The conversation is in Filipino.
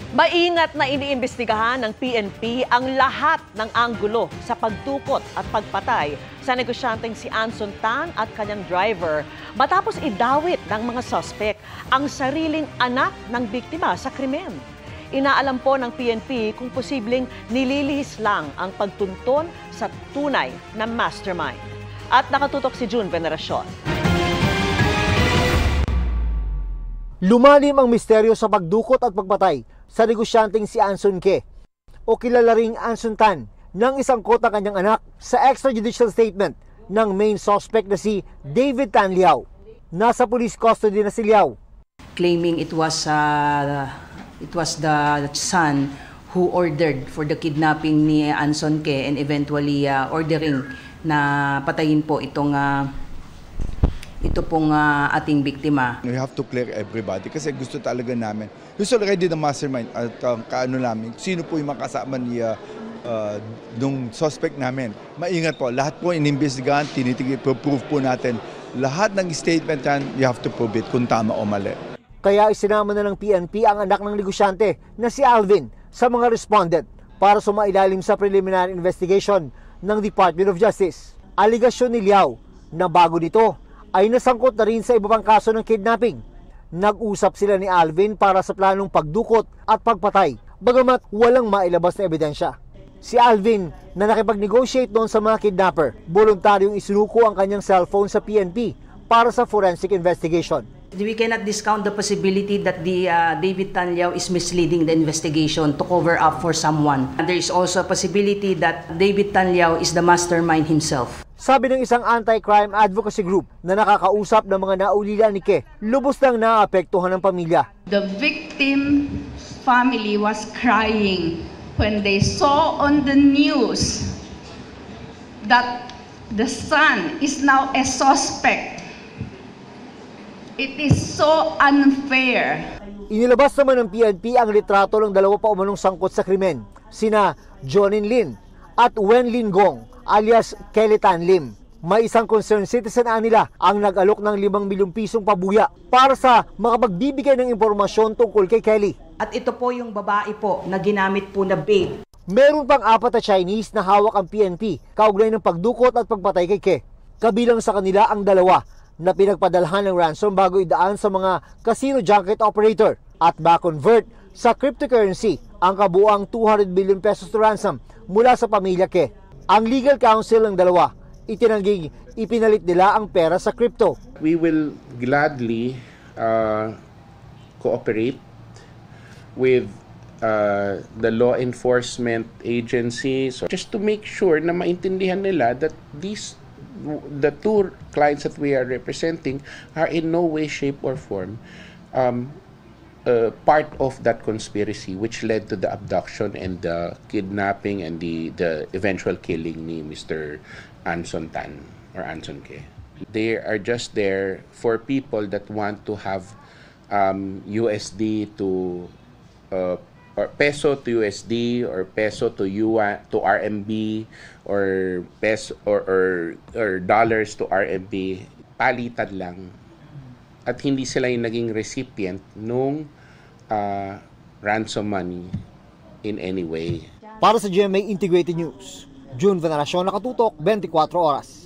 Maingat na iniimbestigahan ng PNP ang lahat ng anggulo sa pagtukot at pagpatay sa negosyanteng si Anson Tan at kanyang driver matapos idawit ng mga suspect ang sariling anak ng biktima sa krimen. Inaalam po ng PNP kung posibleng nililihis lang ang pagtunton sa tunay na mastermind. At nakatutok si June Veneracion. Lumalim ang misteryo sa pagdukot at pagpatay sa negosyanteng si Anson Ke o kilala ring Anson Tan ng isang kota kanyang anak sa extrajudicial statement ng main suspect na si David Tan Liao. Nasa police custody na si Liao. Claiming it was the son who ordered for the kidnapping ni Anson Ke and eventually ordering na patayin po ito pong ating biktima. We have to clear everybody kasi gusto talaga namin. Gusto already the mastermind at kaano namin, sino po yung makasama ni nung suspect namin. Maingat po, lahat po inimbestigahan, prove po natin. Lahat ng statement yan, you have to prove it kung tama o mali. Kaya isinama na ng PNP ang anak ng negosyante na si Alvin sa mga respondent para sumailalim sa preliminary investigation ng Department of Justice. Aligasyon ni Liao na bago nito ay nasangkot na rin sa iba pang kaso ng kidnapping. Nag-usap sila ni Alvin para sa planong pagdukot at pagpatay, bagamat walang mailabas na ebidensya. Si Alvin na nakipag-negotiate doon sa mga kidnapper, voluntaryong isinuko ang kanyang cellphone sa PNP para sa forensic investigation. We cannot discount the possibility that David Tan Liao is misleading the investigation to cover up for someone. And there is also a possibility that David Tan Liao is the mastermind himself. Sabi ng isang anti-crime advocacy group na nakakausap ng mga naulila ni Ke, lubos lang naapektuhan ng pamilya. The victim family was crying when they saw on the news that the son is now a suspect. It is so unfair. Inilabas naman ng PNP ang litrato ng dalawa pa umanong sangkot sa krimen, sina Jonin Lin at Wen Lin Gong alias Kelly Tan Lim. May isang concerned citizen nila ang nag-alok ng 5 milyong pisong pabuya para sa makapagbibigay ng impormasyon tungkol kay Kelly. At ito po yung babae po na ginamit po na babe. Meron pang 4 na Chinese na hawak ang PNP kaugnay ng pagdukot at pagpatay kay Ke. Kabilang sa kanila ang 2 na pinagpadalhan ng ransom bago idaan sa mga casino junket operator at ma-convert sa cryptocurrency ang kabuang 200 billion pesos na ransom mula sa pamilya Ke. Ang legal counsel ng 2, itinangging ipinalit nila ang pera sa crypto. We will gladly cooperate with the law enforcement agencies just to make sure na maintindihan nila that the 2 clients that we are representing are in no way, shape, or form part of that conspiracy which led to the abduction and the kidnapping and the eventual killing ni Mr. Anson Tan or Anson Ke. They are just there for people that want to have USD to or peso to USD or peso to yuan to RMB or peso or dollars to RMB, palitan lang. At hindi sila yung naging recipient nung ransom money in any way. Para sa GMA Integrated News, June Veneracion, nakatutok 24 oras.